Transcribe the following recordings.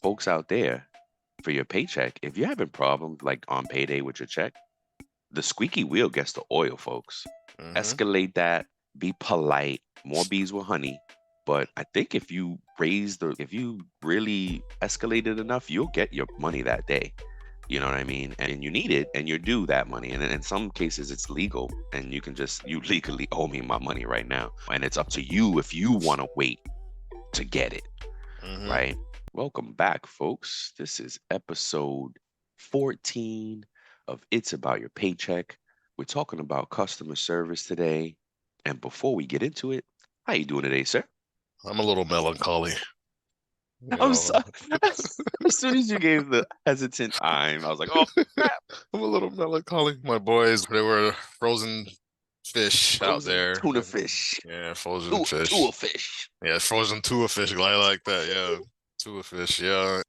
folks out there, for your paycheck, if you're having problems like on payday with your check, the squeaky wheel gets the oil, folks. Mm-hmm. Escalate that, be polite, more bees with honey. But I think if you really escalate it enough, you'll get your money that day. You know what I mean? And you need it and you're due that money. And then in some cases, it's legal and you legally owe me my money right now. And it's up to you if you want to wait to get it, Mm-hmm. right? Welcome back, folks. This is episode 14 of It's About Your Paycheck. We're talking about customer service today. And before we get into it, how you doing today, sir? I'm a little melancholy. You I'm know, sorry. As soon as you gave the hesitant time, I was like, oh, crap. I'm a little melancholy. My boys, they were frozen fish out Frozen there. tuna fish. Yeah, frozen Tua fish. fish. Yeah, frozen tuna fish. I like that. Yeah, tuna fish. Yeah,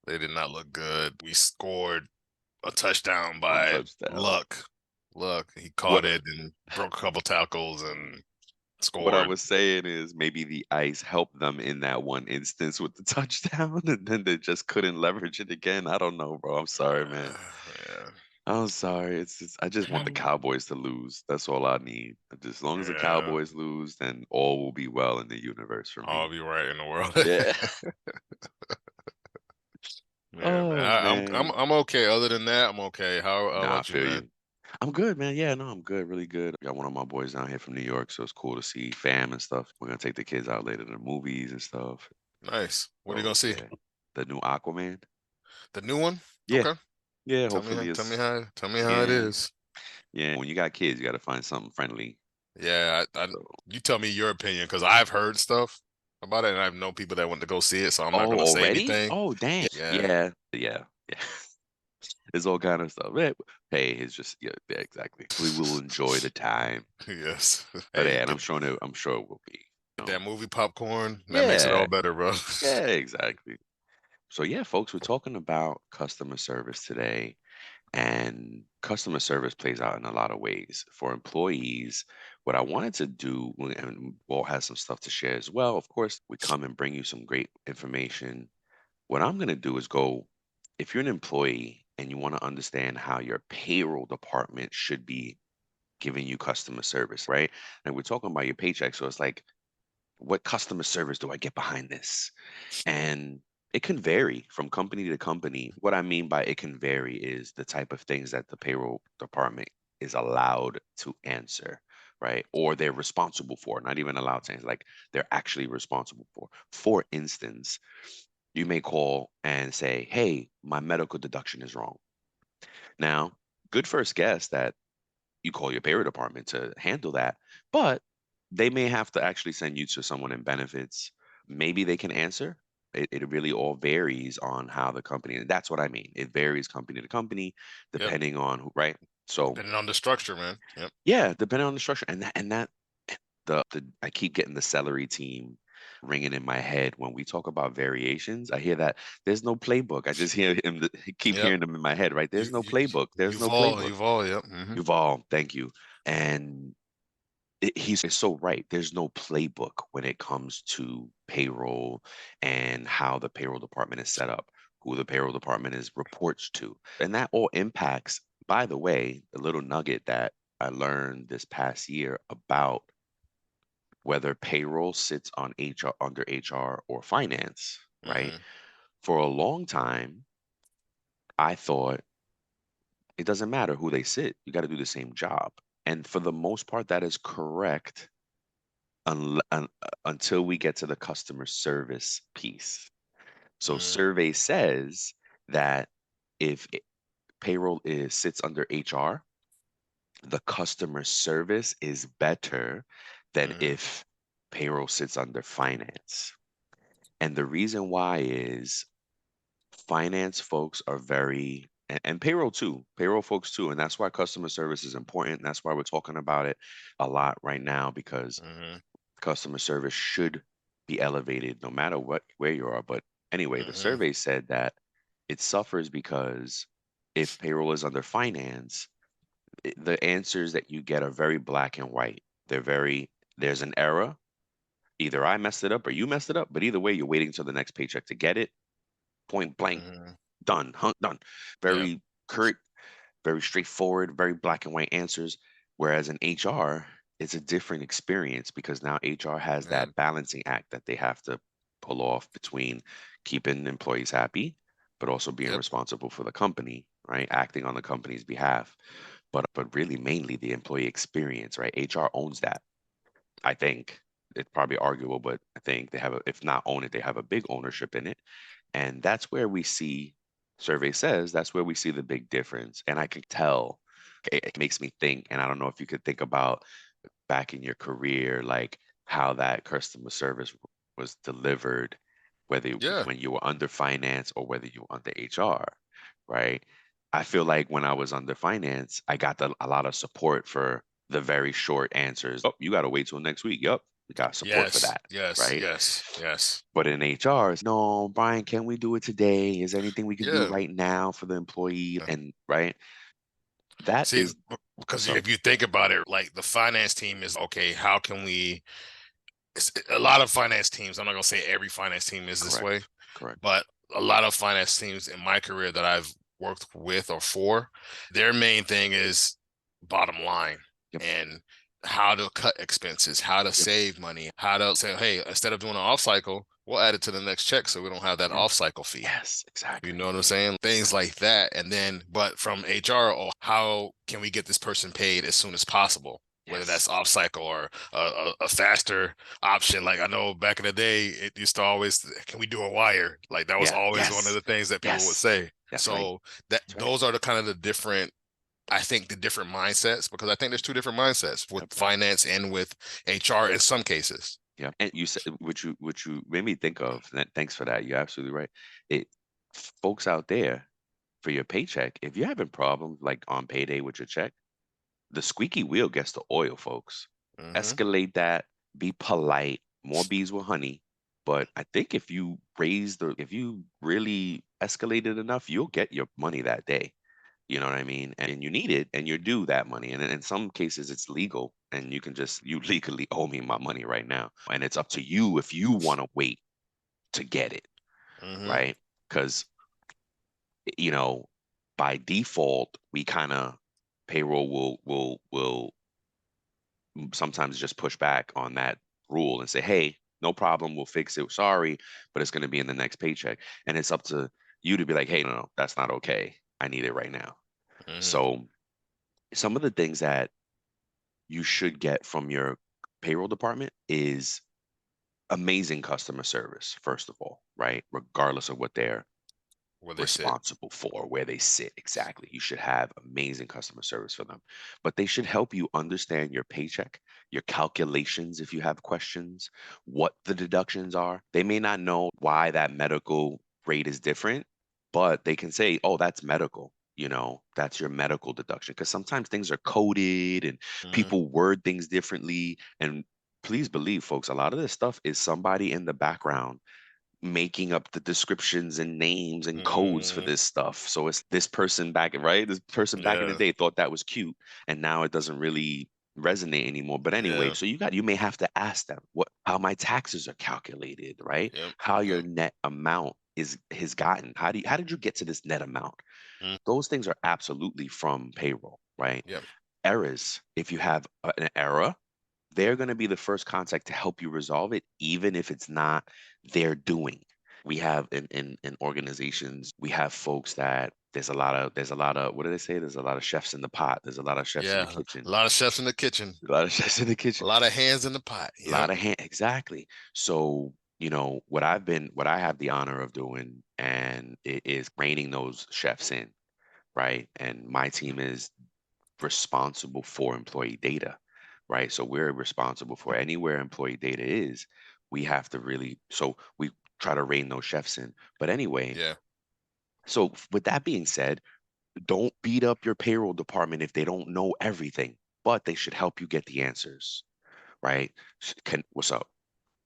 they did not look good. We scored a touchdown One by touchdown. Luck. Luck, he caught What it and broke a couple tackles and what I scored. was saying is maybe the ice helped them in that one instance with the touchdown, and then they just couldn't leverage it again. I don't know, bro. I'm sorry, man. Yeah, I'm sorry. It's just I just want the Cowboys to lose. That's all I need. Just as long as the yeah. Cowboys lose, then all will be well in the universe for I'll me. be right in the world. Yeah. Yeah, man. Oh I'm man. I'm okay. Other than that, I'm okay. How Nah, I about you, feel man? you. I'm good, man. Yeah, no, I'm good, really good. Got one of my boys down here from New York, so it's cool to see fam and stuff. We're gonna take the kids out later to the movies and stuff. Nice. What are you gonna So see? yeah. The new Aquaman. The new one? Yeah, Okay. yeah, Tell me how hopefully tell me it's how tell me how it yeah, is. yeah. When you got kids, you gotta find something friendly. Yeah, So you tell me your opinion because I've heard stuff about it and I've known people that went to go see it, so I'm not oh, gonna say already? anything. Oh, dang. Yeah. Yeah, yeah, yeah. It's all kind of stuff. Hey, it's just yeah, exactly. We will enjoy the time. Yes. But Hey, yeah, and I'm sure it will be. get that movie popcorn. That makes it Yeah, all better, bro. yeah, exactly. So yeah, folks, we're talking about customer service today. And customer service plays out in a lot of ways. For employees, what I wanted to do, and Walt has some stuff to share as well. Of course, we come and bring you some great information. What I'm going to do is go, if you're an employee and you want to understand how your payroll department should be giving you customer service, right? And we're talking about your paycheck. So it's like, what customer service do I get behind this? And it can vary from company to company. What I mean by it can vary is the type of things that the payroll department is allowed to answer, right? Or they're responsible for, not even allowed to answer, like they're actually responsible for. For instance, you may call and say, hey, my medical deduction is wrong. Now, good first guess that you call your payroll department to handle that, but they may have to actually send you to someone in benefits. Maybe they can answer. It really all varies on how the company, and that's what I mean. It varies company to company, Yep. depending on who, right? So Depending on the structure, man. Yep. yeah, depending on the structure, and that the I keep getting the celery team ringing in my head when we talk about variations. I hear that there's no playbook. I just hear him keep Yep. hearing them in my head, right? You There's no you playbook. There's no playbook. you've all, yep. Hmm. You've all, thank you. And he's so right. There's no playbook when it comes to payroll and how the payroll department is set up, who the payroll department is reports to. And that all impacts, by the way, the little nugget that I learned this past year about whether payroll sits on HR under HR or finance, right? Hmm. For a long time, I thought it doesn't matter who they sit, you got to do the same job. And for the most part, that is correct until we get to the customer service piece. So Hmm. survey says that if payroll is sits under HR, the customer service is better than Hmm. if payroll sits under finance. And the reason why is finance folks are very and payroll folks too, and that's why customer service is important. That's why we're talking about it a lot right now because Hmm. customer service should be elevated no matter what where you are. But anyway, the Hmm. survey said that it suffers because if payroll is under finance, the answers that you get are very black and white. There's an error. Either I messed it up or you messed it up, but either way, you're waiting till the next paycheck to get it. point blank, Hmm. done, done. Yeah, Very curt, very straightforward, very black and white answers. Whereas in HR, it's a different experience because now HR has yeah, that balancing act that they have to pull off between keeping employees happy, but also being yep, responsible for the company, right? Acting on the company's behalf. But really mainly the employee experience, right? HR owns that. I think it's probably arguable, but I think they have a, if not own it, they have a big ownership in it. And that's where we see, survey says, that's where we see the big difference. And I can tell, it makes me think, and I don't know if you could think about back in your career, like how that customer service was delivered, whether yeah, when you were under finance or whether you were under HR, right? I feel like when I was under finance, I got a lot of support for the very short answers. Oh, you got to wait till next week. Yep, we got support for yes, that, yes, right? yes, yes, But in HR, it's no, Brian, can we do it today? Is there anything we can do yeah. right now for the employee? And right, that See, is because what's up. if you think about it, like the finance team is okay. How can we? A lot of finance teams. I'm not gonna say every finance team is this way, Correct. Correct. but a lot of finance teams in my career that I've worked with or for, their main thing is bottom line Yep. and how to cut expenses, how to Yep. save money, how to say, hey, instead of doing an off cycle, we'll add it to the next check so we don't have that Yes. off cycle fee. Yes. You Exactly. know what I'm saying? Things Exactly. like that. And then, but from HR, oh, how can we get this person paid as soon as possible? Whether Yes. that's off cycle or a faster option. Like I know back in the day, it used to always, can we do a wire? Like that was Yeah. always one of Yes. the things that people would Yes. say. That's right. So that That's right. those are the kind of the different, I think the different mindsets, because I think there's two different mindsets with Yep. finance and with HR in some cases. Yeah. And you said what you made me think of. Thanks for that. You're absolutely right. It folks out there for your paycheck, if you're having problems like on payday with your check, the squeaky wheel gets the oil, folks. Hmm. Escalate that, be polite, more bees with honey. But I think if you really escalate it enough, you'll get your money that day. You know what I mean? And you need it and you're due that money. And in some cases, it's legal and you can just, you legally owe me my money right now. And it's up to you if you want to wait to get it, Hmm. right? Because, you know, by default, we kind of, payroll will sometimes just push back on that rule and say, hey, no problem, we'll fix it. Sorry, but it's going to be in the next paycheck. And it's up to you to be like, hey, no, that's not okay. I need it right now. Hmm. So some of the things that you should get from your payroll department is amazing customer service, first of all, right? Regardless of what they're Where they sit. responsible for, where they sit exactly. You should have amazing customer service for them, but they should help you understand your paycheck, your calculations if you have questions, what the deductions are. They may not know why that medical rate is different, but they can say, oh, that's medical. You know, that's your medical deduction. Because sometimes things are coded and Hmm. people word things differently. And please believe, folks, a lot of this stuff is somebody in the background making up the descriptions and names and codes for Hmm. this stuff. So it's this person back, right? This person back in the Yeah. day thought that was cute, and now it doesn't really resonate anymore. But anyway, Yeah. so you may have to ask them what how my taxes are calculated, right? Yep. How your Yep. net amount is has gotten. How did you get to this net amount? Mm. Those things are absolutely from payroll, right? Yep. Errors. If you have an error, they're going to be the first contact to help you resolve it, even if it's not their doing. We have in organizations, we have folks that there's a lot of what do they say? There's a lot of chefs in the pot. There's a lot of chefs in the Yeah. A kitchen. lot of chefs in the kitchen. A lot of chefs in the A kitchen. lot of hands in the pot. A Yep. lot of hand exactly. So, what I have the honor of doing and it is reining those chefs in, right? And my team is responsible for employee data, right? So we're responsible for anywhere employee data is. We have to really, so we try to rein those chefs in. But anyway, Yeah. so with that being said, don't beat up your payroll department if they don't know everything, but they should help you get the answers, right? What's up?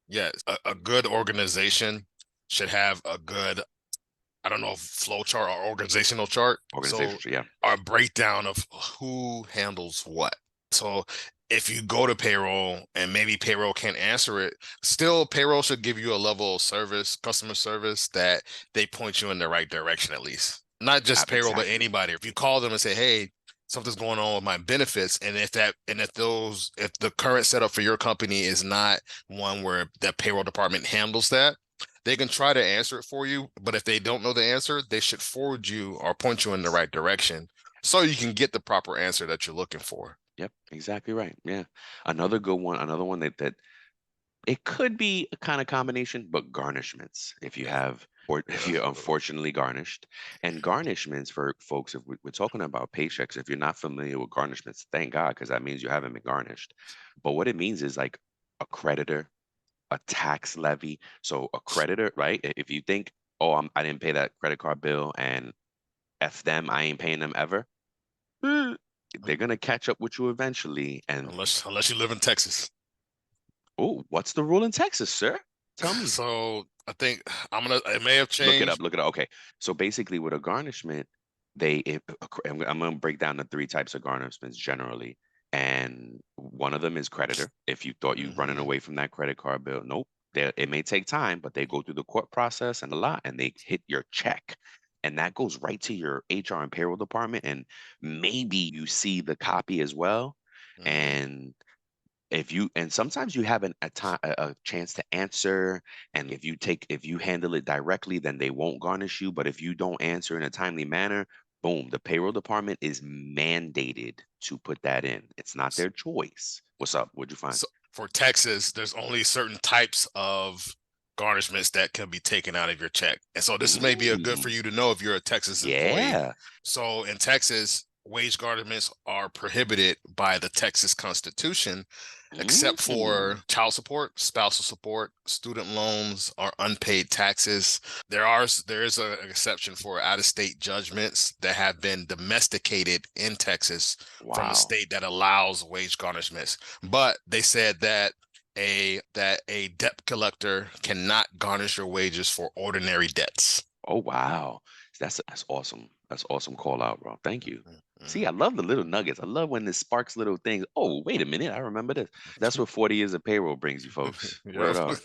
Yeah. A good organization should have a good, I don't know, flow chart or organizational chart. So Organization, yeah. our breakdown of who handles what. So if you go to payroll and maybe payroll can't answer it, still payroll should give you a level of service, customer service, that they point you in the right direction at least. Not just payroll, but Exactly. anybody. If you call them and say, hey, something's going on with my benefits, and if the current setup for your company is not one where the payroll department handles that, they can try to answer it for you. But if they don't know the answer, they should forward you or point you in the right direction so you can get the proper answer that you're looking for. Yep, exactly right. Yeah. Another good one, another one that it could be a kind of combination, but garnishments. If you Yeah. have, or if you're unfortunately garnished, and garnishments for folks, if we're talking about paychecks, if you're not familiar with garnishments, thank God, because that means you haven't been garnished. But what it means is like a creditor, a tax levy. So a creditor, right? If you think, oh, I didn't pay that credit card bill, and f them, I ain't paying them ever. eh, They're gonna catch up with you eventually, and Unless you live in Texas. oh, what's the rule in Texas, sir? Tell me. So I think it may have Look it up. changed. Look it up. Okay. So basically, with a garnishment, I'm going to break down the three types of garnishments generally. And one of them is creditor. If you thought you running Hmm. away from that credit card bill, nope. It may take time, but they go through the court process and a lot, and they hit your check. And that goes right to your HR and payroll department. And maybe you see the copy as well. Hmm. And if you and sometimes you have a chance to answer, and if you handle it directly, then they won't garnish you, but if you don't answer in a timely manner, boom, the payroll department is mandated to put that in. It's not their choice. What's up? What'd you find? So for Texas, there's only certain types of garnishments that can be taken out of your check. And so this may be a good for Mm, you to know if you're a Texas employee. yeah. So in Texas, wage garnishments are prohibited by the Texas Constitution, except for Mm, child support, spousal support, student loans, or unpaid taxes. There is an exception for out-of-state judgments that have been domesticated in Texas from a wow. state that allows wage garnishments. But they said that a debt collector cannot garnish your wages for ordinary debts. Oh wow. That's awesome. That's awesome call out, bro. Thank you. See, I Mhm. love the little nuggets. I love when this sparks little things. Oh, wait a minute. I remember this. That's what 40 years of payroll brings you, folks. Yeah. Word up.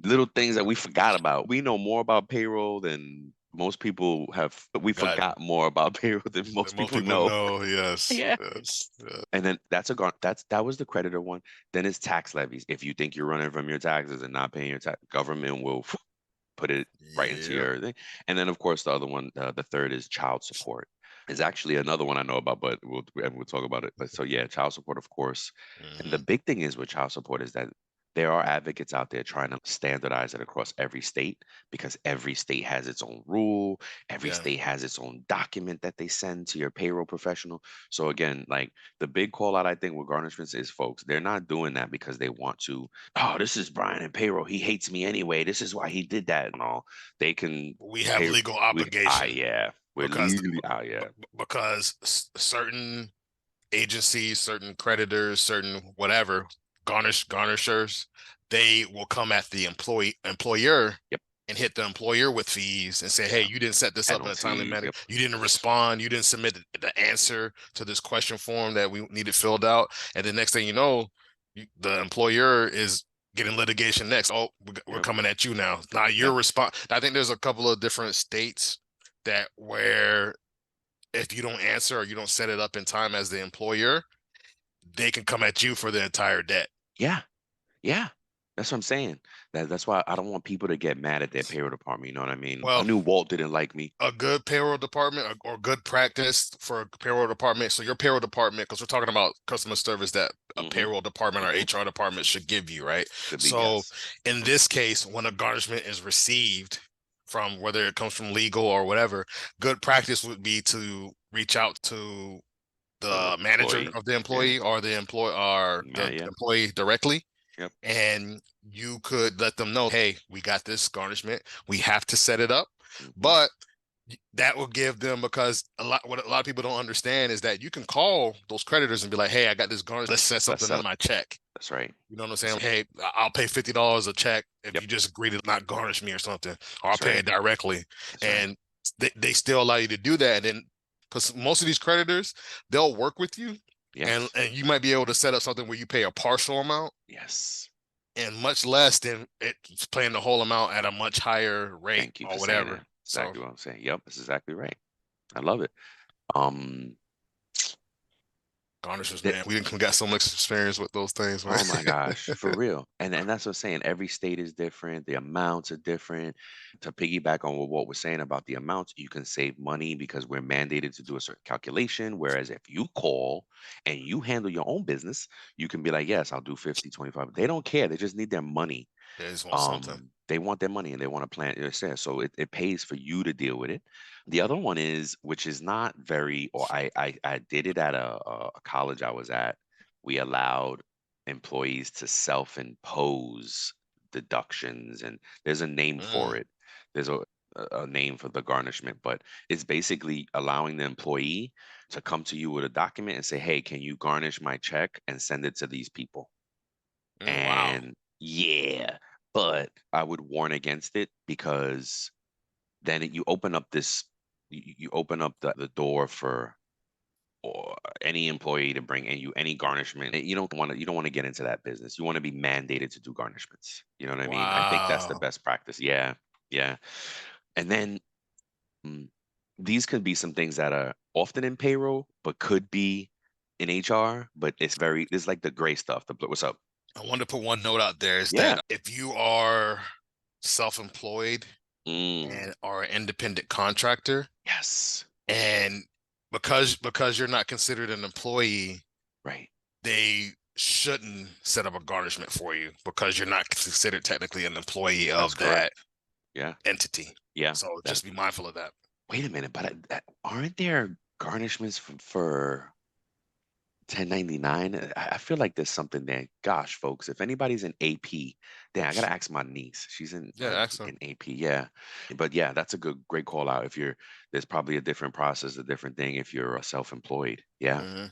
Little things that we forgot about. We know more about payroll than most people have. We God, forgot more about payroll than most most people people know. know. Yes, Yeah. yes, yeah, And then that was the creditor one. Then it's tax levies. If you think you're running from your taxes and not paying your tax, government will put it right into yeah. your thing. And then, of course, the other one, the third is child support. Is actually another one I know about, but we'll talk about it. But so yeah, child support, of course. And the Hmm. big thing is with child support is that there are advocates out there trying to standardize it across every state because every state has its own rule, every Yeah. state has its own document that they send to your payroll professional. So again, like the big call out I think with garnishments is folks, they're not doing that because they want to, oh, this is Brian in payroll. He hates me anyway. This is why he did that and all. They can We have pay legal we obligation yeah. We're because legally yeah. certain agencies, certain creditors, certain whatever garnishers, they will come at the employer Yep. and hit the employer with fees and say, hey, Yeah. you didn't set this up in a timely Penalties. manner. Yep. You didn't respond. You didn't submit the answer to this question form that we needed filled out. And the next thing you know, the employer is getting litigation next. Oh, we're Yep. coming at you now. Now Yep. your response. I think there's a couple of different states that where if you don't answer or you don't set it up in time as the employer, they can come at you for the entire debt. Yeah. Yeah. That's what I'm saying. That's why I don't want people to get mad at their payroll department. You know what I mean? I Well, knew Walt didn't like me. a good payroll department or good practice for a payroll department. So your payroll department, because we're talking about customer service that a Hmm. payroll department or Hmm. HR department should give you, right? Should be So yes. in this case, when a garnishment is received from whether it comes from legal or whatever, good practice would be to reach out to The the manager employee. of the Yeah. employee or the Yeah. employee directly, Yep. and you could let them know, hey, we got this garnishment, we have to set it up. Hmm. But that will give them, because what a lot of people don't understand is that you can call those creditors and be like, hey, I got this garnish, let's set Let's something set on up. my check. That's right. You know what I'm That's saying? right. Hey, I'll pay $50 a check if Yep. you just agree to not garnish me or something, or I'll That's pay right. it directly. That's right. And they still allow you to do that. And then because most of these creditors, they'll work with you, and Yes. you might be able to set up something where you pay a partial amount Yes. and much less than it's paying the whole amount at a much higher rate Thank you for or saying whatever. that. So Exactly what I'm saying. Yep, that's exactly right. I love it. Um, garnishes, th- man, we got so much experience with those things, man. oh my gosh, for real. And that's what I'm saying. Every state is different. The amounts are different. To piggyback on what Walt was saying about the amounts, you can save money because we're mandated to do a certain calculation. Whereas if you call and you handle your own business, you can be like, yes, I'll do 50, 25. They don't care. They just need their money. They just want something. They want their money and they want to plan so it pays for you to deal with it. The other one is, which is not very, or I did it at a college I was at. We allowed employees to self-impose deductions, and there's a name for Mm, it. There's a name for the garnishment, but it's basically allowing the employee to come to you with a document and say, hey, can you garnish my check and send it to these people? wow. And yeah, but I would warn against it because then you open up you open up the door for or any employee to bring in you any garnishment. You don't want to get into that business. You want to be mandated to do garnishments. You know what I mean? I think that's the Wow. best practice. Yeah. Yeah. And then mm, these could be some things that are often in payroll, but could be in HR, but it's like the gray stuff. What's up? I want to put one note out there is Yeah. that if you are self-employed Mm, and are an independent contractor, yes. and because you're not considered an employee, Right. they shouldn't set up a garnishment for you because you're not considered technically an employee That's of that correct. Yeah. entity. Yeah. So That just be mindful of that. wait a minute, but aren't there garnishments for 1099? I feel like there's something there. Gosh, folks, if anybody's in AP, then I gotta ask my niece. She's in Yeah, excellent. in AP, yeah. But yeah, that's a great call out. If you're there's probably a different process, a different thing if you're self-employed. Yeah. Hmm.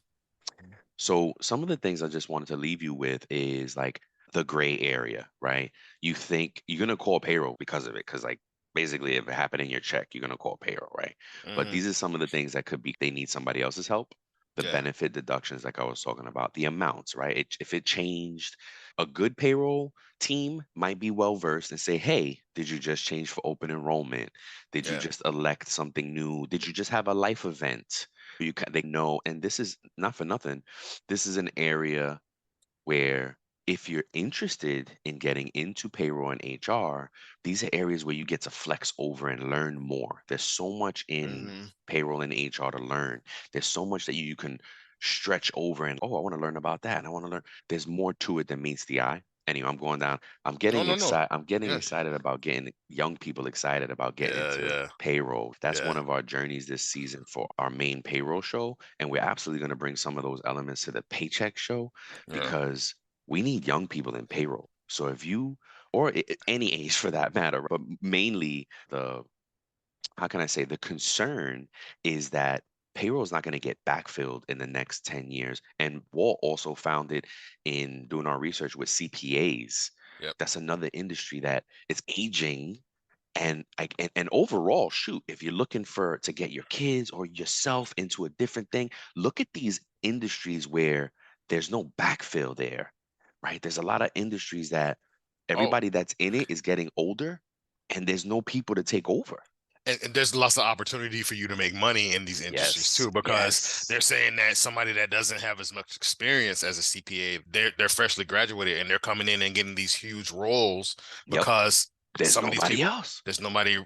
So some of the things I just wanted to leave you with is like the gray area, right? You think you're gonna call payroll because of it, because like basically if it happened in your check, you're gonna call payroll, right? But Hmm. these are some of the things that could be they need somebody else's help. The Yeah, benefit deductions, like I was talking about, the amounts, right? If it changed, a good payroll team might be well versed and say, "Hey, did you just change for open enrollment? Did you yeah. just elect something new? Did you just have a life event?" They know, and this is not for nothing. This is an area where if you're interested in getting into payroll and HR, these are areas where you get to flex over and learn more. There's so much in Hmm. payroll and HR to learn. There's so much that you can stretch over and, oh, I want to learn about that. And I want to learn. There's more to it than meets the eye. Anyway, I'm going down. No, no, no. I'm getting Yeah, excited about getting young people excited about getting yeah, into yeah, payroll. That's one yeah, of our journeys this season for our main payroll show. And we're absolutely going to bring some of those elements to the paycheck show yeah. because we need young people in payroll. So if you, or any age for that matter, but mainly how can I say, the concern is that payroll is not going to get backfilled in the next 10 years. And Walt also found it in doing our research with CPAs. Yep. That's another industry that is aging and overall, shoot, if you're looking for to get your kids or yourself into a different thing, look at these industries where there's no backfill there, right? There's a lot of industries that Oh, everybody that's in it is getting older and there's no people to take over. and there's lots of opportunity for you to make money in these industries Yes, too, because yes, they're saying that somebody that doesn't have as much experience as a CPA, they're freshly graduated and they're coming in and getting these huge roles yep. because There's some of these nobody people, else. there's nobody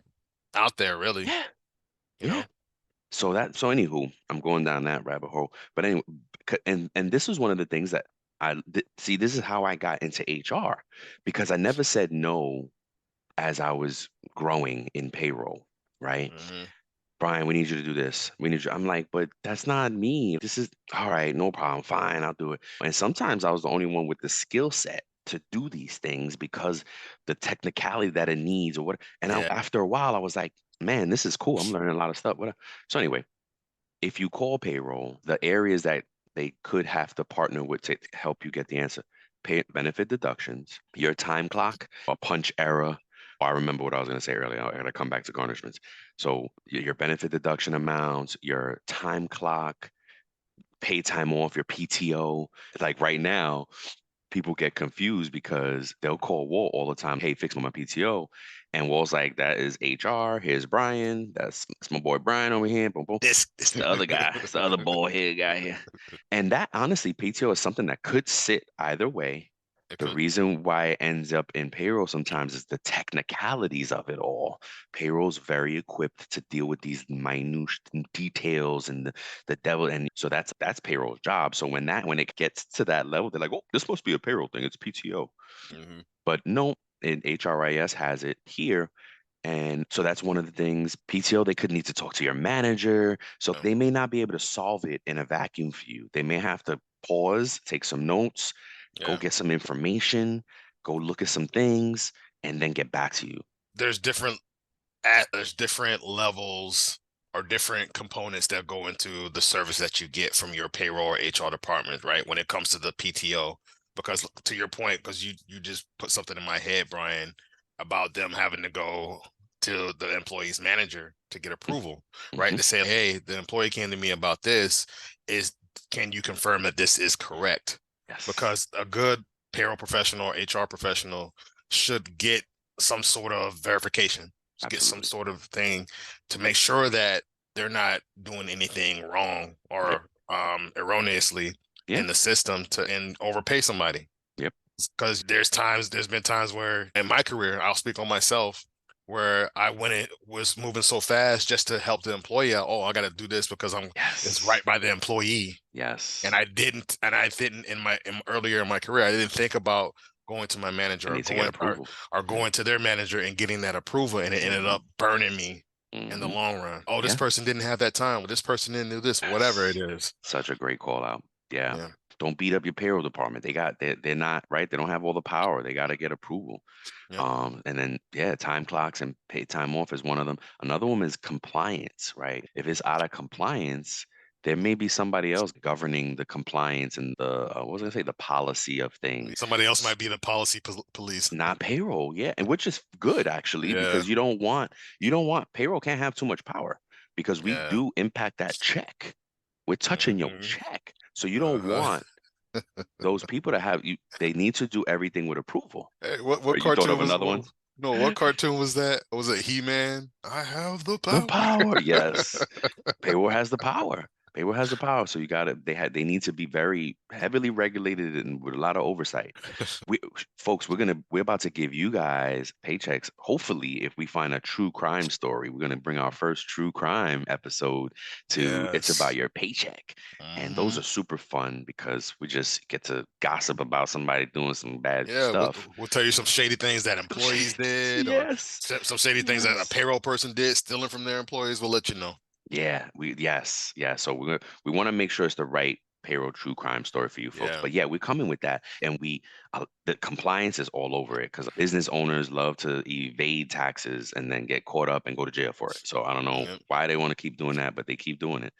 out there really, Yeah, you yeah. know. So anywho, I'm going down that rabbit hole. But anyway, and this was one of the things that see. This is how I got into HR because I never said no as I was growing in payroll, right? Hmm. Brian, we need you to do this. We need you. I'm like, but that's not me. This is all right, no problem. Fine, I'll do it. And sometimes I was the only one with the skill set to do these things because the technicality that it needs or what. And Yeah. after a while, I was like, man, this is cool. I'm learning a lot of stuff. What? So anyway, if you call payroll, the areas that they could have to partner with to help you get the answer, pay benefit deductions, your time clock, a punch error. Oh, I remember what I was going to say earlier. I got to come back to garnishments. So your benefit deduction amounts, your time clock, pay time off, your PTO. Like right now, people get confused because they'll call Walt all the time, hey, fix my PTO. And Walt's like, that is HR. Here's Brian. That's my boy Brian over here. Boom, boom. This. It's the other guy. It's the other bald head guy here. And that honestly, PTO is something that could sit either way. It The could. reason why it ends up in payroll sometimes is the technicalities of it all. Payroll's very equipped to deal with these minute details and the devil. And so that's payroll's job. So when it gets to that level, they're like, oh, this must be a payroll thing. It's PTO. Hmm. But no, in HRIS has it here. And so that's one of the things. PTO, they could need to talk to your manager. So Yeah. they may not be able to solve it in a vacuum for you. They may have to pause, take some notes, go Yeah. get some information, go look at some things, and then get back to you. There's there's different levels or different components that go into the service that you get from your payroll or HR department, right? When it comes to the PTO, because to your point, because you just put something in my head, Brian, about them having to go to the employee's manager to get approval, right? Mm-hmm. To say, hey, the employee came to me about this. Can you confirm that this is correct? Yes, Because a good payroll professional or HR professional should get some sort of verification, get some absolutely. sort of thing to make sure that they're not doing anything wrong Yep. or erroneously Yeah. in the system to and overpay somebody. Yep. Because there's been times where in my career, I'll speak on myself, where I when it was moving so fast just to help the employee out. Oh, I got to do this because it's Yes. right by the employee. And Yes. I didn't earlier in my career, I didn't think about going to my I manager need to get approval. or Yeah. going to their manager and getting that approval, and it ended Mm-hmm. up burning me in the Mm-hmm. long run. Oh, this Yeah. person didn't have that time. Well, this person didn't do this, whatever it Yes. is. Such a great call out. Yeah. Yeah. Don't beat up your payroll department. They're not right. They don't have all the power. They got to get approval. Yep. And then yeah, time clocks and pay time off is one of them. Another one is compliance, right? If it's out of compliance, there may be somebody else governing the compliance and the what was I gonna say, the policy of things. Somebody else might be the policy police. Not payroll, yeah, and which is good actually Yeah. because you don't want payroll can't have too much power because we Yeah. do impact that check. We're touching your Hmm. check, so you don't Uh-huh. want those people to have you. They need to do everything with approval. Hey, Or what you thought cartoon of was another one? what, no, what cartoon was that? Was it He-Man? I have the The power. power, yes. Payroll has the power. Payroll has the power. So you got to they need to be very heavily regulated and with a lot of oversight. We folks, we're about to give you guys paychecks. Hopefully, if we find a true crime story, we're gonna bring our first true crime episode to it's about Yes. your paycheck. And those Hmm. are super fun because we just get to gossip about somebody doing some bad Yeah, stuff. we'll tell you some shady things that employees did, or Yes. some shady things that a Yes. payroll person did, stealing from their employees. We'll let you know. Yeah, yeah. So we want to make sure it's the right payroll true crime story for you folks. Yeah. But yeah, we're coming with that, and the compliance is all over it because business owners love to evade taxes and then get caught up and go to jail for it. So I don't know Yeah. why they want to keep doing that, but they keep doing it.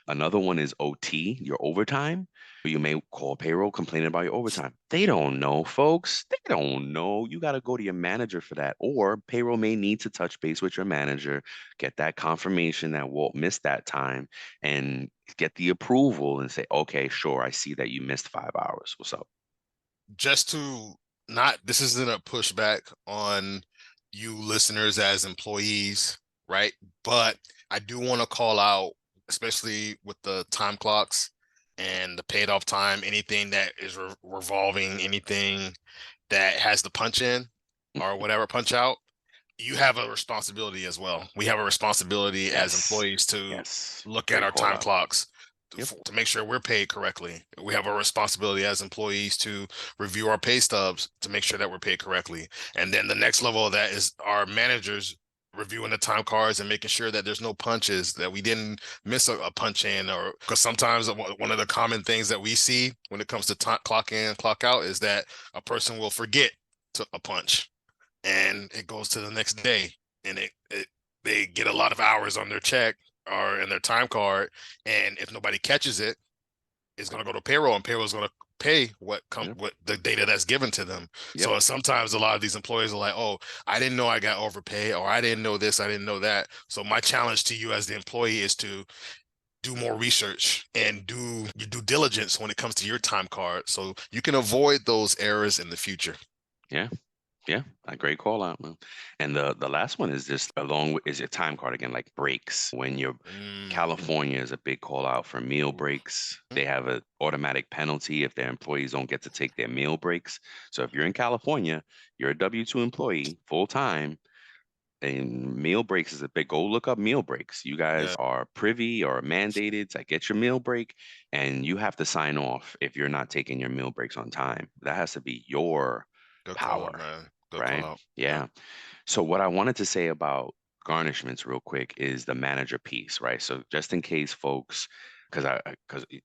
Another one is OT, your overtime. You may call payroll complaining about your overtime. They don't know, folks. They don't know. You got to go to your manager for that. Or payroll may need to touch base with your manager, get that confirmation that Walt missed that time, and get the approval and say, okay, sure, I see that you missed 5 hours. What's up? Just to not, this isn't a pushback on you listeners as employees, right? But I do want to call out, especially with the time clocks and the paid off time, anything that is revolving, anything that has the punch in or whatever punch out, you have a responsibility as well. We have a responsibility as Yes. employees to Yes. look at Great our call time out. clocks Yep. to make sure we're paid correctly. We have a responsibility as employees to review our pay stubs to make sure that we're paid correctly. And then the next level of that is our managers reviewing the time cards and making sure that there's no punches, that we didn't miss a punch in, or because sometimes one of the common things that we see when it comes to clock in, clock out is that a person will forget to a punch and it goes to the next day, and they get a lot of hours on their check or in their time card, and if nobody catches it, it's going to go to payroll, and payroll is going to pay Yep. what the data that's given to them. Yep. So sometimes a lot of these employees are like, oh, I didn't know I got overpaid, or I didn't know this, I didn't know that. So my challenge to you as the employee is to do more research and do your due diligence when it comes to your time card, so you can avoid those errors in the future. Yeah. Yeah, a great call out, man. And the last one is just along with is your time card again, like breaks. When you're Mm. California is a big call out for meal breaks. They have an automatic penalty if their employees don't get to take their meal breaks. So if you're in California, you're a W-2 employee full time, and meal breaks is a big go look up meal breaks. You guys Yeah, are privy or mandated to get your meal break, and you have to sign off if you're not taking your meal breaks on time. That has to be your good call out, power, man. Good call right? out. Yeah. Yeah. So what I wanted to say about garnishments real quick is the manager piece, right? So just in case folks, because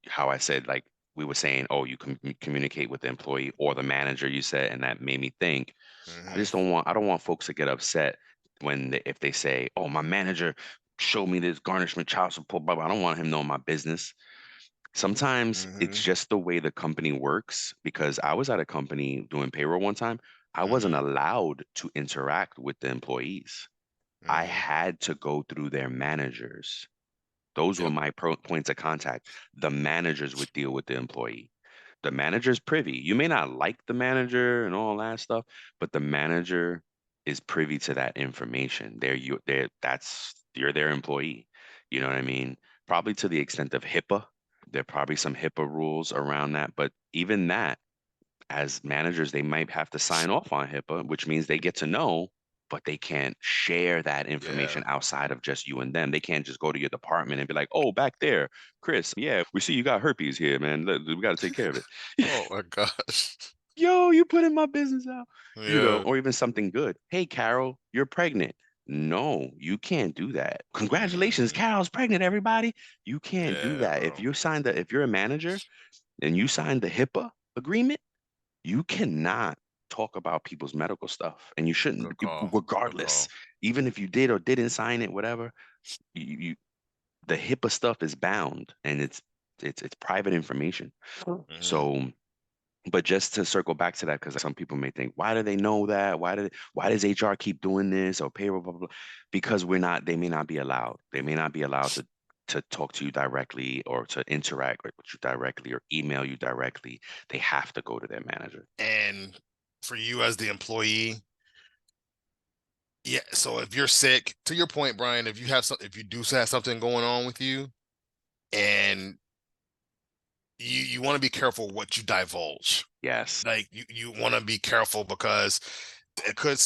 how I said like we were saying, oh, you communicate with the employee or the manager, you said, and that made me think. Hmm. I don't want folks to get upset if they say, oh, my manager showed me this garnishment, child support, blah, blah. I don't want him knowing my business. Sometimes it's Hmm. just the way the company works because I was at a company doing payroll one time. I wasn't Hmm. allowed to interact with the employees. I Hmm. had to go through their managers. Those were Yep. my points of contact. The managers would deal with the employee. The manager's privy. You may not like the manager and all that stuff, but the manager is privy to that information. You're their employee. You know what I mean? Probably to the extent of HIPAA. There are probably some HIPAA rules around that, but even that, as managers, they might have to sign off on HIPAA, which means they get to know, but they can't share that Yeah. information outside of just you and them. They can't just go to your department and be like, "Oh, back there, Chris, yeah, we see you got herpes here, man. We got to take care of it." Oh my gosh. Yo, you putting my business out, Yeah. or even something good. Hey, Carol, you're pregnant. No, you can't do that. Congratulations, Hmm. Carol's pregnant, everybody. You can't do Yeah, that. bro. If you're a manager and you signed the HIPAA agreement, you cannot talk about people's medical stuff, and you shouldn't, Good call. Good regardless. call. Even if you did or didn't sign it, whatever, you the HIPAA stuff is bound, and it's private information. Hmm. So, but just to circle back to that, because some people may think, why do they know that? Why does HR keep doing this or payroll, blah, blah, blah? Because they may not be allowed. They may not be allowed to talk to you directly or to interact with you directly or email you directly. They have to go to their manager. And for you as the employee, yeah. So if you're sick, to your point, Brian, if you do have something going on with you, and you want to be careful what you divulge. Yes. Like you want to be careful because it could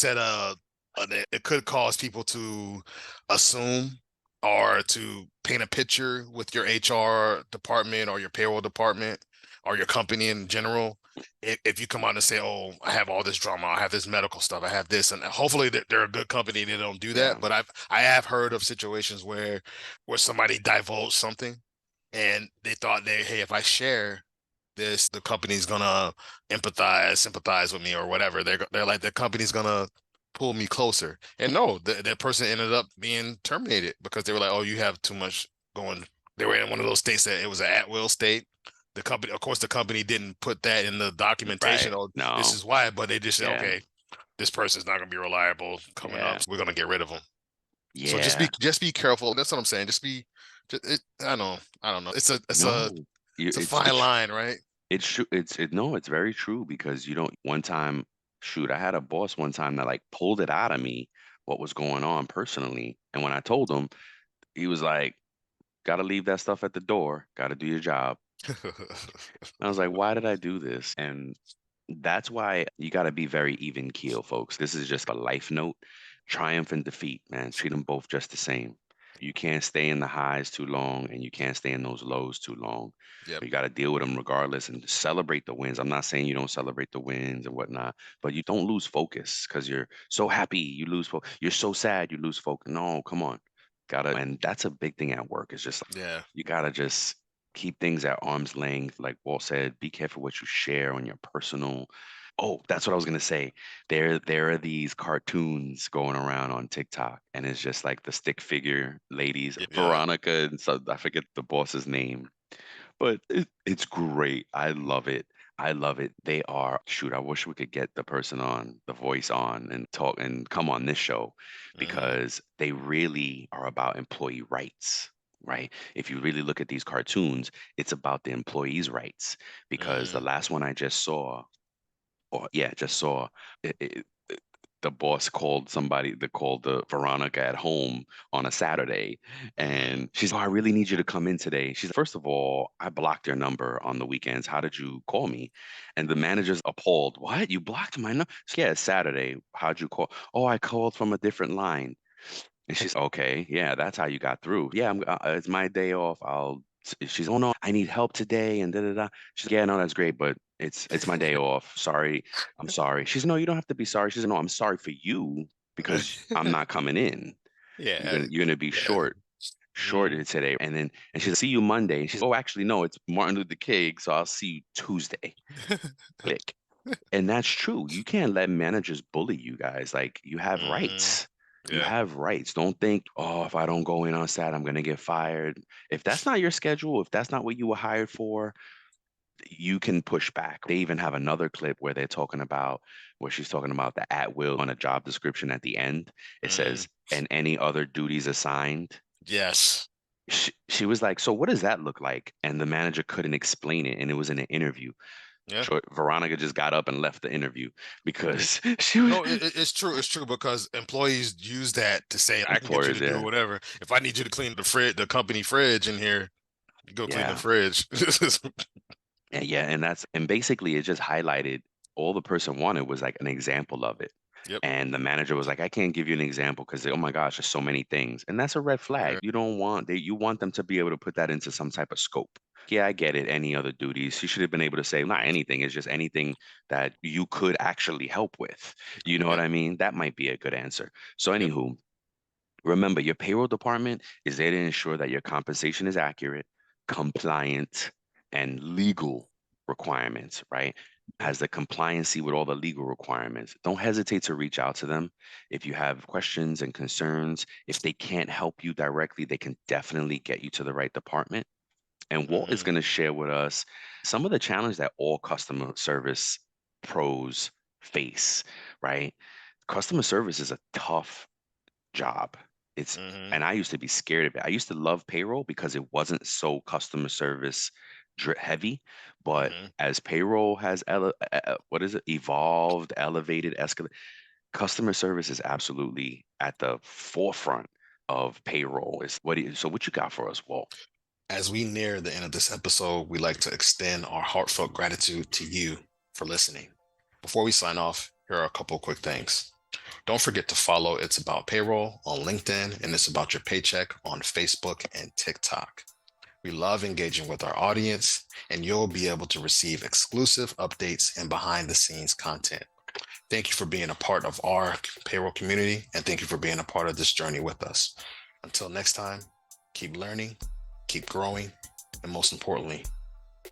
it could cause people to assume or to paint a picture with your HR department or your payroll department or your company in general. If you come out and say, "Oh, I have all this drama, I have this medical stuff, I have this," and hopefully they're a good company, they don't do Yeah. that. But I have heard of situations where somebody divulged something and they thought hey, if I share this, the company's gonna sympathize with me or whatever. They're like the company's gonna pull me closer. And no, that person ended up being terminated because they were like, oh, you have too much going. They were in one of those states that it was an at-will state. The company, of course, the company didn't put that in the documentation. Right. Oh, this No. is why, but they just said, Yeah. okay, this person's not gonna be reliable coming up. Yeah. So we're gonna get rid of them. So Yeah. just be careful. That's what I'm saying. I don't know. No. It's a fine It's line, right? it's true. No, it's very true because you don't one time, shoot, I had a boss one time that like pulled it out of me what was going on personally. And when I told him, he was like, gotta leave that stuff at the door, gotta do your job. And I was like, why did I do this? And that's why you got to be very even keel, folks. This is just a life note. Triumph and defeat, man. Treat them both just the same. You can't stay in the highs too long and you can't stay in those lows too long. Yep. You got to deal with them regardless and celebrate the wins. I'm not saying you don't celebrate the wins and whatnot, but you don't lose focus because you're so happy you lose focus. You're so sad you lose focus. No, come on. And that's a big thing at work. It's just Yeah. you gotta just keep things at arm's length. Like Walt said, be careful what you share on your personal. Oh, that's what I was gonna say. There are these cartoons going around on TikTok, and it's just like the stick figure ladies, Yeah. Veronica, and so I forget the boss's name, but it's great. I love it. I love it. They are, shoot, I wish we could get the person on, the voice on and talk and come on this show Hmm. because they really are about employee rights. right? If you really look at these cartoons, it's about the employees' rights because the Mm, last one I just saw, or yeah, just saw, the boss called somebody that called the Veronica at home on a Saturday, mm, and she's, "Oh, I really need you to come in today." She's, "First of all, I blocked your number on the weekends. How did you call me?" And the manager's appalled. "What? You blocked my number?" "Yeah, it's Saturday. How'd you call?" "Oh, I called from a different line." And she's, "Okay, yeah, that's how you got through." "Yeah, it's my day off. She's, "Oh no, I need help today," and da da da. She's, "Yeah, no, that's great, but it's my day off. Sorry, I'm sorry." She's, "No, you don't have to be sorry." She's, "No, I'm sorry for you because I'm not coming in. yeah, You're gonna be yeah. shorted today." And she's, "See you Monday." And she's, "Oh, actually, no, it's Martin Luther King, so I'll see you Tuesday." Click. And that's true. You can't let managers bully you guys. Like, you have Mm, rights. You yeah, have rights. Don't think, "Oh, if I don't go in on Sat, I'm gonna get fired." If that's not your schedule, if that's not what you were hired for, you can push back. They even have another clip where they're talking about, where she's talking about the at will on a job description at the end. It mm, says, "And any other duties assigned." yes, She was like, "So what does that look like?" And the manager couldn't explain it, and it was in an interview. yeah. Veronica just got up and left the interview because she was, No, it's true. It's true because employees use that to say, I can get you employers, to do yeah. whatever. If I need you to clean the fridge, the company fridge in here, you go clean the Yeah. fridge. Yeah, and basically it just highlighted, all the person wanted was like an example of it. Yep. And the manager was like, "I can't give you an example because, oh my gosh, there's so many things." And that's a red flag. Yeah. You don't want you want them to be able to put that into some type of scope. Yeah, I get it. Any other duties? She should have been able to say, not anything, it's just anything that you could actually help with. You know what Yep. I mean? That might be a good answer. So Yep. anywho, remember, your payroll department is there to ensure that your compensation is accurate, compliant, and legal requirements, right? Yep. Has the compliancy with all the legal requirements. Don't hesitate to reach out to them if you have questions and concerns. If they can't help you directly, they can definitely get you to the right department. And Walt is Mm, going to share with us some of the challenge that all customer service pros face, right? Customer service is a tough job. It's mm-hmm. and I used to be scared of it. I used to love payroll because it wasn't so customer service heavy, but Mm-hmm. as payroll has what is it, evolved, elevated, escalated, customer service is absolutely at the forefront of payroll. Is what do you, so what you got for us, Walt? As we near the end of this episode, we'd like to extend our heartfelt gratitude to you for listening. Before we sign off, here are a couple quick things. Don't forget to follow It's About Payroll on LinkedIn and It's About Your Paycheck on Facebook and TikTok. We love engaging with our audience, and you'll be able to receive exclusive updates and behind the scenes content. Thank you for being a part of our payroll community, and thank you for being a part of this journey with us. Until next time, keep learning, keep growing, and most importantly,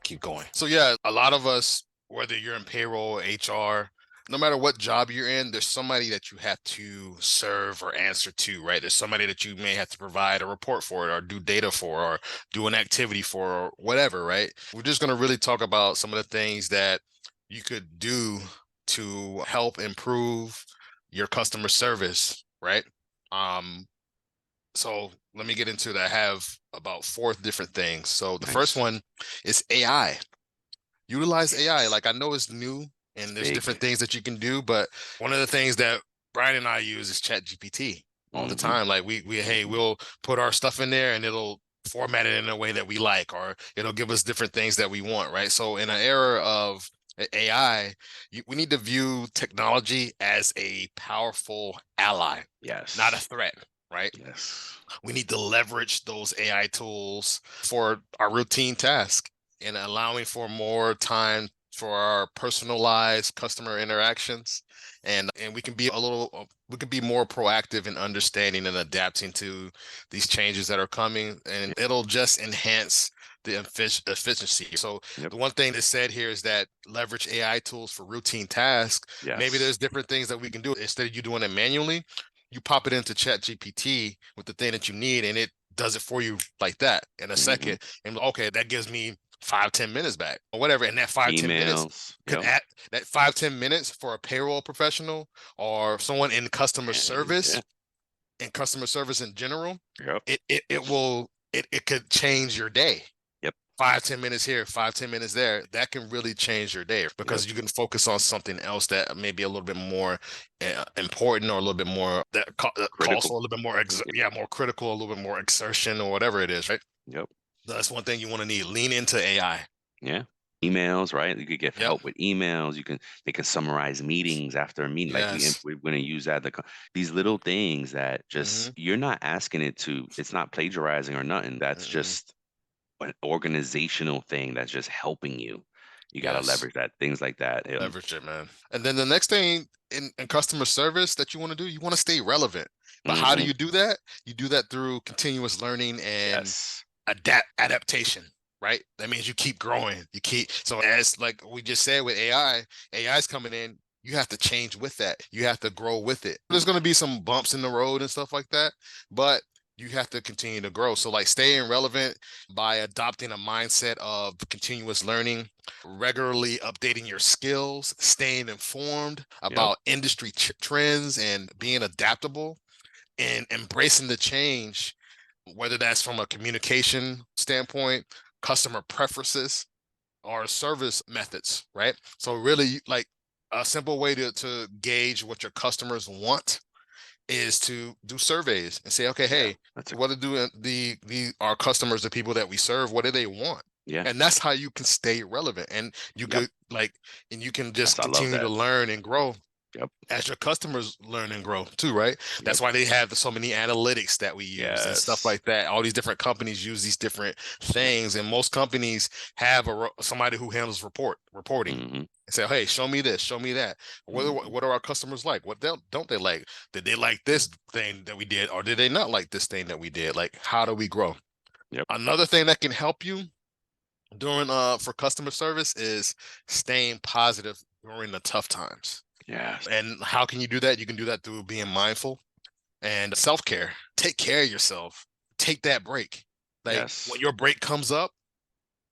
keep going. So yeah, a lot of us, whether you're in payroll, HR, no matter what job you're in, there's somebody that you have to serve or answer to, right? There's somebody that you may have to provide a report for or do data for or do an activity for or whatever, right? We're just going to really talk about some of the things that you could do to help improve your customer service, right? Um, so let me get into that. I have about four different things. So the first Nice. one is AI. Utilize AI. Yes. Like I know it's new It's and there's different big. things that you can do, but one of the things that Brian and I use is Chat GPT all the Hmm. time. Like we hey, Hmm. we'll put our stuff in there and it'll format it in a way that we like, or it'll give us different things that we want, right? So in an era of AI, we need to view technology as a powerful ally, not a Yes. threat, right? Yes. We need to leverage those AI tools for our routine task and allowing for more time for our personalized customer interactions. And we can be a little we can be more proactive in understanding and adapting to these changes that are coming, and it'll just enhance the efficiency. So Yep. the one thing that's said here is that leverage AI tools for routine tasks. Maybe Yes. there's different things that we can do instead of you doing it manually. You pop it into Chat GPT with the thing that you need, and it does it for you like that in a Hmm. second. And okay, that gives me 5-10 minutes back or whatever. And that 5-10 minutes Emails. could Yep. add that 5-10 minutes for a payroll professional or someone Yeah. in customer service in general. Yep. It will it could change your day. Yep. 5, 10 minutes here, 5, 10 minutes there, that can really change your day Yep. because you can focus on something else that may be a little bit more important, or a little bit more that calls Critical. for a little bit more, Yeah. yeah, more critical, a little bit more exertion or whatever it is, right? Yep. That's one thing you want to need. Lean into AI. Yeah. Emails, right? You could get Yep. help with emails. You can They can summarize meetings after a meeting. Like Yes. we're going to use that. These little things that Hmm. just you're not asking it to. It's not plagiarizing or nothing. That's Hmm. just an organizational thing that's just helping you. You got to Yes. leverage that. Things like that. Leverage it, man. And then the next thing in customer service that you want to do, you want to stay relevant. But how do Mhm. you do that? You do that through continuous learning and Yes. adaptation, right? That means you keep growing. You keep, so as like we just said with AI is coming in. You have to change with that. You have to grow with it. There's going to be some bumps in the road and stuff like that, but you have to continue to grow. So like staying relevant by adopting a mindset of continuous learning, regularly updating your skills, staying informed Yep. about industry trends, and being adaptable and embracing the change, whether that's from a communication standpoint, customer preferences, or service methods, right? So really, like, a simple way to gauge what your customers want is to do surveys and say, okay, Yeah. hey, That's a what do the our customers, the people that we serve, what do they want? yeah. And that's how you can stay relevant, and you Yep. could like, and you can That's just I love continue to that. learn and grow Yep. as your customers learn and grow too, right? Yep. That's why they have so many analytics that we use and stuff Yes. like that. All these different companies use these different Yep. things, and most companies have somebody who handles reporting. Mhm. And say, hey, show me this, show me that. Mhm. What are our customers like? What don't they like? Did they like this thing that we did, or did they not like this thing that we did? Like, how do we grow? Yep. Another thing that can help you during for customer service is staying positive during the tough times. Yes. And how can you do that? You can do that through being mindful and self-care. Take care of yourself. Take that break. Like when Yes. your break comes up,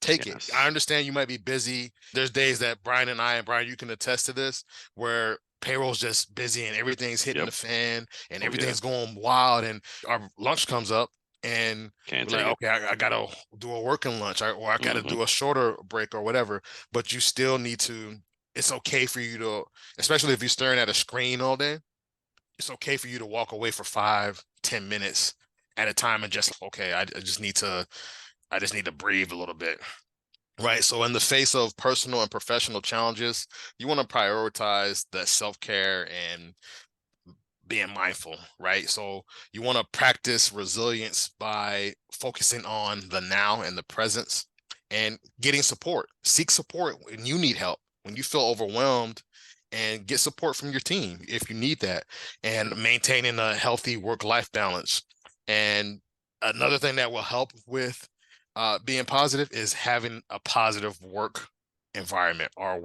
take it. I Yes. understand you might be busy. There's days that Brian, you can attest to this, where payroll's just busy and everything's hitting Yep. the fan and Oh yeah. everything's going wild, and our lunch comes up and Can't we're like, take it. okay, I gotta do a working lunch, or I gotta Mhm. do a shorter break or whatever. But you still need to, it's okay for you to, especially if you're staring at a screen all day, it's okay for you to walk away for 5, 10 minutes at a time and just, okay, I just need to breathe a little bit. Right. So, in the face of personal and professional challenges, you want to prioritize that self care and being mindful. Right. So, you want to practice resilience by focusing on the now and the presence and getting support. Seek support when you need help, when you feel overwhelmed, and get support from your team if you need that, and maintaining a healthy work life balance. And another thing that will help with being positive is having a positive work environment or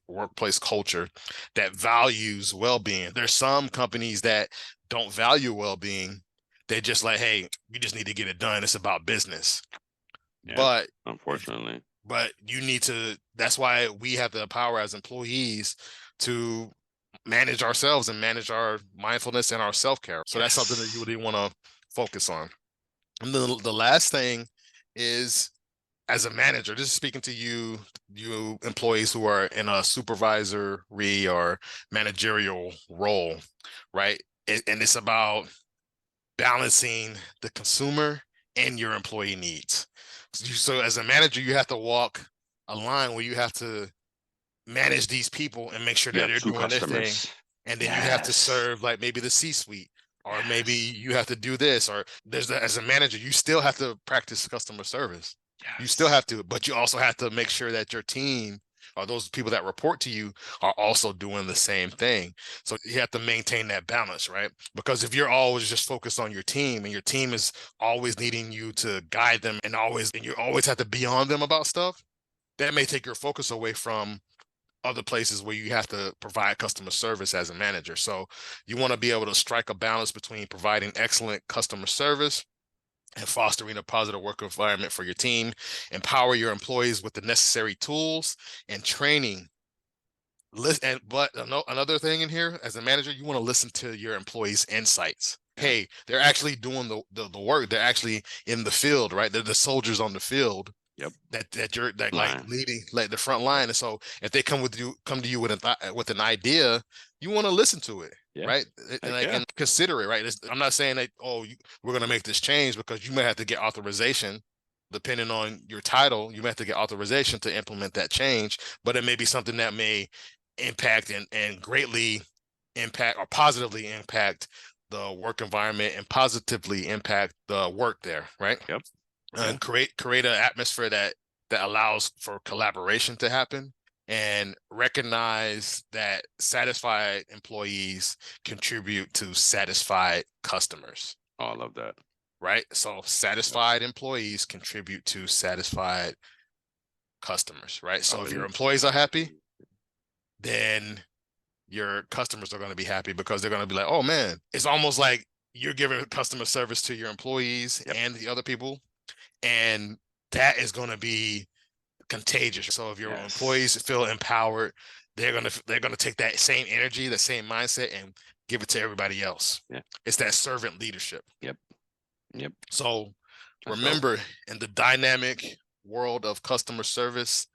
workplace culture that values well-being. There's some companies that don't value well-being. They just like, hey, you just need to get it done. It's about business. Yeah. But if Unfortunately. but you need to, that's why we have the power as employees to manage ourselves and manage our mindfulness and our self-care. So that's something that you Yes. really want to focus on. And the last thing is, as a manager, this is speaking to you employees who are in a supervisory or managerial role, right? And it's about balancing the consumer and your employee needs. So as a manager, you have to walk a line where you have to manage these people and make sure You that have they're two doing their thing. customers. And then you have to Yes. serve like maybe the C-suite, or maybe Yes. you have to do this, or as a manager, you still have to practice customer service. You still Yes. have to, but you also have to make sure that your team, or those people that report to you, are also doing the same thing. So you have to maintain that balance, right? Because if you're always just focused on your team, and your team is always needing you to guide them, and you always have to be on them about stuff, that may take your focus away from other places where you have to provide customer service as a manager. So you want to be able to strike a balance between providing excellent customer service and fostering a positive work environment for your team. Empower your employees with the necessary tools and training. But another thing in here, as a manager, you want to listen to your employees' insights. Yeah. hey, they're actually doing the work. They're actually in the field, right? They're the soldiers on the field Yep. that you're that like Line. leading like the front Yep. line. And so if they come to you with an idea, you want to listen to it, Yeah. right? Heck And yeah. consider it, right? I'm not saying that we're gonna make this change, because you may have to get authorization. Depending on your title, you may have to get authorization to implement that change, but it may be something that may impact and greatly impact or positively impact the work environment and positively impact the work there, right? Yep. Yeah. And create an atmosphere that allows for collaboration to happen, and recognize that satisfied employees contribute to satisfied customers, Oh, I love that. right? So Yes. satisfied employees contribute to satisfied customers, right? Oh, So if and your it's employees are happy, absolutely. then your customers are going to be happy, because they're going to be like, oh man, it's almost like you're giving customer service to your employees Yep. and the other people, and that is going to be contagious. So if your employees Yes. feel empowered, they're gonna take that same energy, that same mindset, and give it to everybody else. Yeah. It's that servant leadership. Yep. Yep. So That's dope. remember, in the dynamic world of customer service,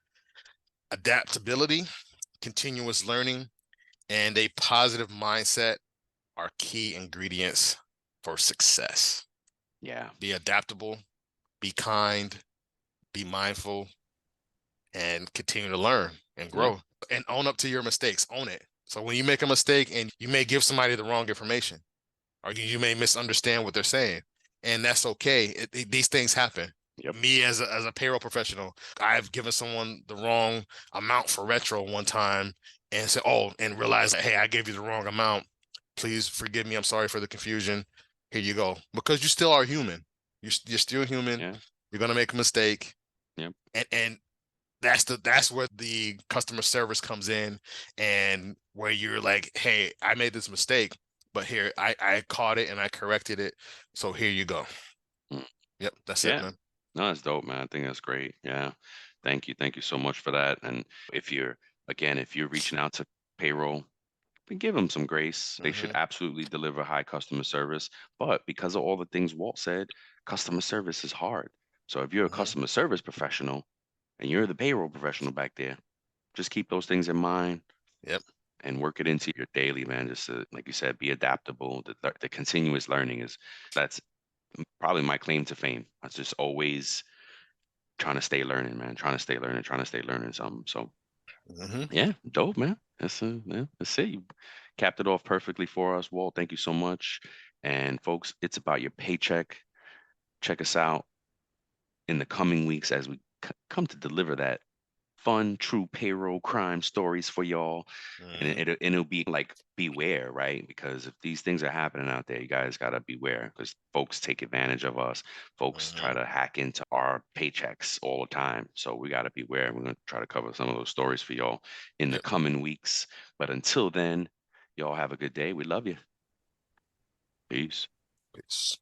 adaptability, continuous learning, and a positive mindset are key ingredients for success. Yeah. Be adaptable, be kind, be mindful, and continue to learn and Yeah. grow and own up to your mistakes. Own it. So when you make a mistake and you may give somebody the wrong information, or you may misunderstand what they're saying, and that's okay. These things happen. Yep. Me as a payroll professional, I've given someone the wrong amount for retro one time, and said, oh, and realized that, hey, I gave you the wrong amount. Please forgive me. I'm sorry for the confusion. Here you go. Because you still are human. You're still human. Yeah. You're gonna make a mistake, Yep. and that's where the customer service comes in, and where you're like, hey, I made this mistake, but here I caught it and I corrected it, so here you go. Mm. Yep, that's it, Yeah. man. No, that's dope, man. I think that's great. Yeah. Thank you. Thank you so much for that. And if you're, again, if you're reaching out to payroll, then give them some grace. They should Hmm. absolutely deliver high customer service. But because of all the things Walt said, customer service is hard. So if you're a Hmm. customer service professional and you're the payroll professional back there, just keep those things in mind Yep. and work it into your daily, man. Just to, like you said, be adaptable. The continuous learning is that's probably my claim to fame. I just always trying to stay learning, man. Trying to stay learning, trying to stay learning something. So Hmm. yeah, dope, man. That's it. You capped it off perfectly for us, Walt. Thank you so much. And folks, it's about your paycheck. Check us out in the coming weeks as we come to deliver that fun, true payroll crime stories for y'all. And Hmm. it'll be like beware, right? Because if these things are happening out there, you guys gotta beware because folks take advantage of us. Folks try Hmm. to hack into our paychecks all the time. So we gotta beware. We're gonna try to cover some of those stories for y'all in the Yep. coming weeks. But until then, y'all have a good day. We love you. Peace. Peace.